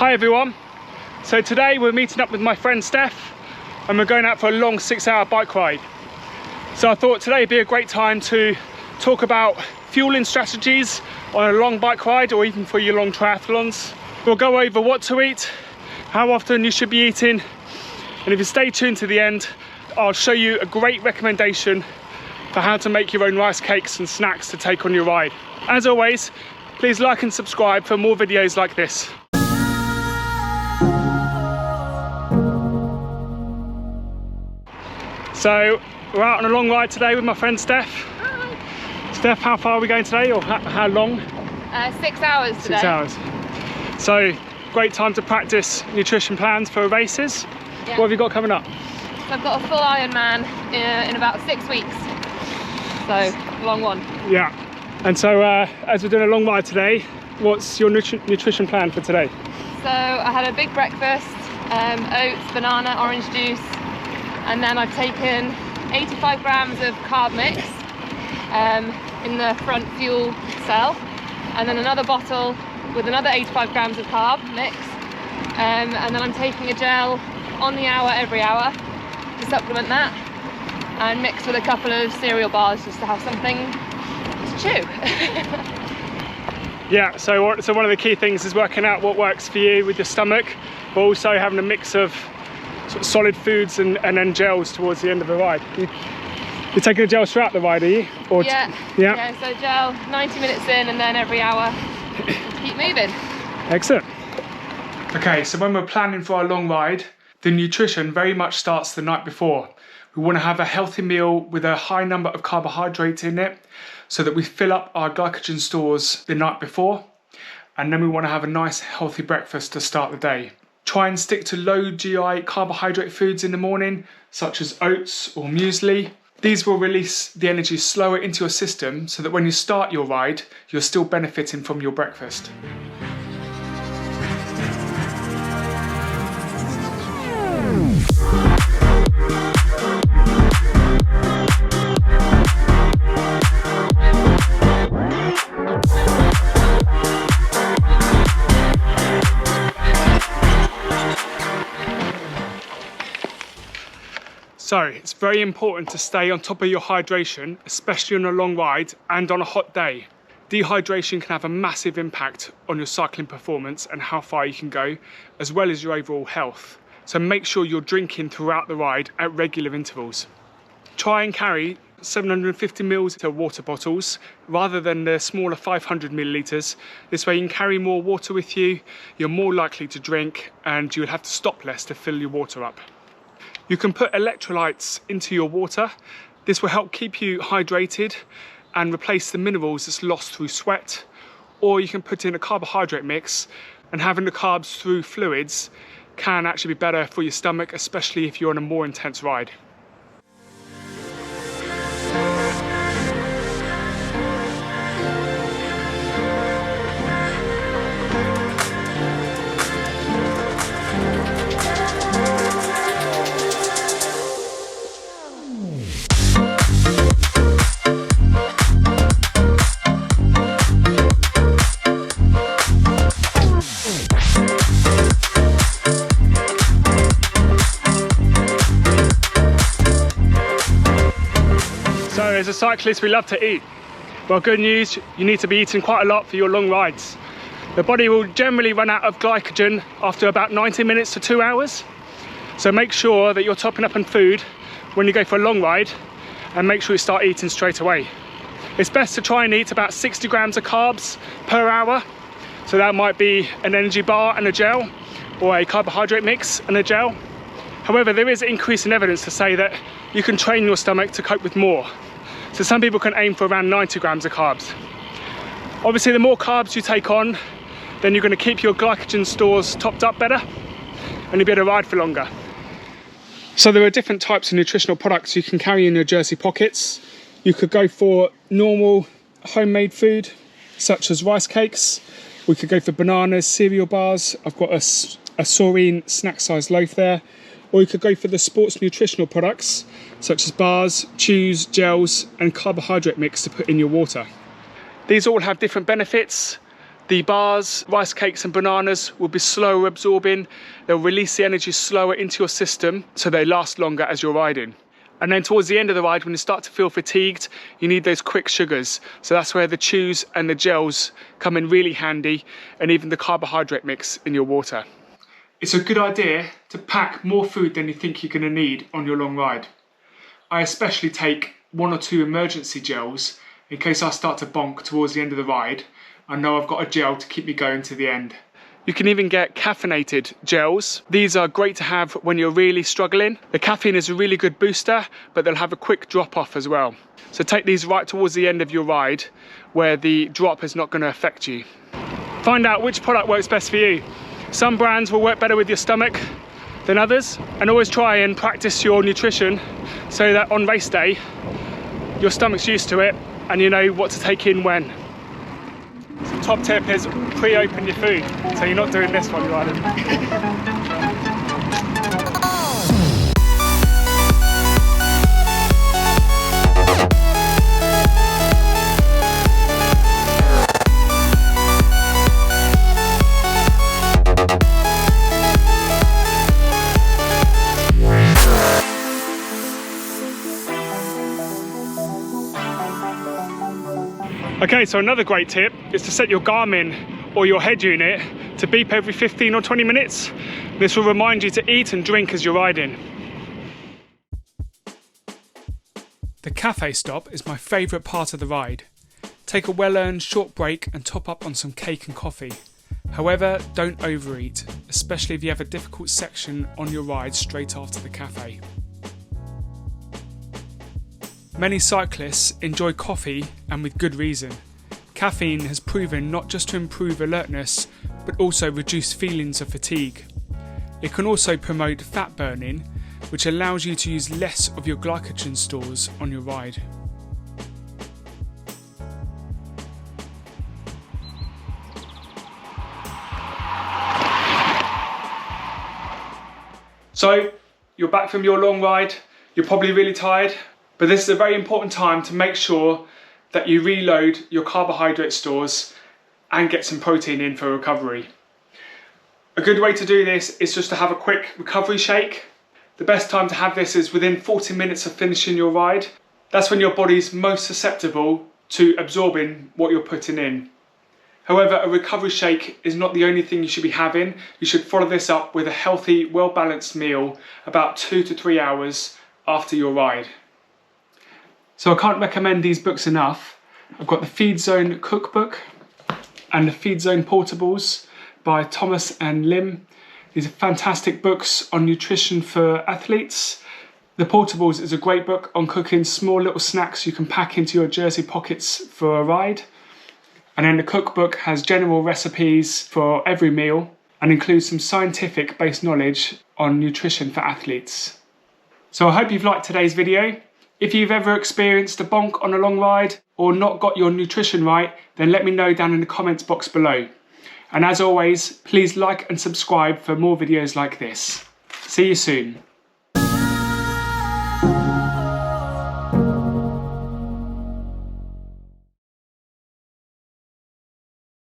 Hi everyone. So today we're meeting up with my friend Steph and we're going out for a long 6-hour bike ride. So I thought today would be a great time to talk about fueling strategies on a long bike ride or even for your long triathlons. We'll go over what to eat, how often you should be eating, and if you stay tuned to the end, I'll show you a great recommendation for how to make your own rice cakes and snacks to take on your ride. As always, please like and subscribe for more videos like this. So we're out on a long ride today with my friend Steph. Hi. Steph, how far are we going today, or how long? 6 hours today. 6 hours. So great time to practice nutrition plans for races. Yeah. What have you got coming up? So I've got a full Ironman in about 6 weeks. So long one. Yeah. And so as we're doing a long ride today, what's your nutrition plan for today? So I had a big breakfast, oats, banana, orange juice. And then I've taken 85 grams of carb mix in the front fuel cell, and then another bottle with another 85 grams of carb mix, and then I'm taking a gel on the hour every hour to supplement that, and mixed with a couple of cereal bars just to have something to chew. Yeah, so one of the key things is working out what works for you with your stomach, but also having a mix of sort of solid foods and then gels towards the end of the ride. You're taking the gels throughout the ride, are you? Or yeah, so gel 90 minutes in and then every hour to keep moving. Excellent. Okay, so when we're planning for our long ride, the nutrition very much starts the night before. We want to have a healthy meal with a high number of carbohydrates in it so that we fill up our glycogen stores the night before, and then we want to have a nice healthy breakfast to start the day. Try and stick to low GI carbohydrate foods in the morning, such as oats or muesli. These will release the energy slower into your system so that when you start your ride, you're still benefiting from your breakfast. So it's very important to stay on top of your hydration, especially on a long ride and on a hot day. Dehydration can have a massive impact on your cycling performance and how far you can go, as well as your overall health. So make sure you're drinking throughout the ride at regular intervals. Try and carry 750 ml water bottles rather than the smaller 500 millilitres. This way you can carry more water with you, you're more likely to drink, and you'll have to stop less to fill your water up. You can put electrolytes into your water. This will help keep you hydrated and replace the minerals that's lost through sweat. Or you can put in a carbohydrate mix, and having the carbs through fluids can actually be better for your stomach, especially if you're on a more intense ride. As a cyclist, we love to eat. Well, good news, you need to be eating quite a lot for your long rides. The body will generally run out of glycogen after about 90 minutes to 2 hours. So make sure that you're topping up on food when you go for a long ride, and make sure you start eating straight away. It's best to try and eat about 60 grams of carbs per hour. So that might be an energy bar and a gel, or a carbohydrate mix and a gel. However, there is increasing evidence to say that you can train your stomach to cope with more. So some people can aim for around 90 grams of carbs. Obviously, the more carbs you take on, then you're going to keep your glycogen stores topped up better, and you'll be able to ride for longer. So there are different types of nutritional products you can carry in your jersey pockets. You could go for normal homemade food, such as rice cakes. We could go for bananas, cereal bars. I've got a Saurine snack-sized loaf there. Or you could go for the sports nutritional products, such as bars, chews, gels, and carbohydrate mix to put in your water. These all have different benefits. The bars, rice cakes and bananas will be slower absorbing. They'll release the energy slower into your system so they last longer as you're riding. And then towards the end of the ride, when you start to feel fatigued, you need those quick sugars. So that's where the chews and the gels come in really handy, and even the carbohydrate mix in your water. It's a good idea to pack more food than you think you're going to need on your long ride. I especially take 1 or 2 emergency gels in case I start to bonk towards the end of the ride. I know I've got a gel to keep me going to the end. You can even get caffeinated gels. These are great to have when you're really struggling. The caffeine is a really good booster, but they'll have a quick drop off as well. So take these right towards the end of your ride where the drop is not going to affect you. Find out which product works best for you. Some brands will work better with your stomach than others, and always try and practice your nutrition so that on race day, your stomach's used to it and you know what to take in when. So top tip is pre-open your food, so you're not doing this while you're riding. Okay, so another great tip is to set your Garmin or your head unit to beep every 15 or 20 minutes. This will remind you to eat and drink as you're riding. The cafe stop is my favourite part of the ride. Take a well-earned short break and top up on some cake and coffee. However, don't overeat, especially if you have a difficult section on your ride straight after the cafe. Many cyclists enjoy coffee, and with good reason. Caffeine has proven not just to improve alertness, but also reduce feelings of fatigue. It can also promote fat burning, which allows you to use less of your glycogen stores on your ride. So, you're back from your long ride, you're probably really tired. But this is a very important time to make sure that you reload your carbohydrate stores and get some protein in for recovery. A good way to do this is just to have a quick recovery shake. The best time to have this is within 40 minutes of finishing your ride. That's when your body's most susceptible to absorbing what you're putting in. However, a recovery shake is not the only thing you should be having. You should follow this up with a healthy, well-balanced meal about 2 to 3 hours after your ride. So I can't recommend these books enough. I've got the Feed Zone Cookbook and the Feed Zone Portables by Thomas and Lim. These are fantastic books on nutrition for athletes. The Portables is a great book on cooking small little snacks you can pack into your jersey pockets for a ride. And then the cookbook has general recipes for every meal and includes some scientific based knowledge on nutrition for athletes. So I hope you've liked today's video. If you've ever experienced a bonk on a long ride or not got your nutrition right, then let me know down in the comments box below. And as always, please like and subscribe for more videos like this. See you soon.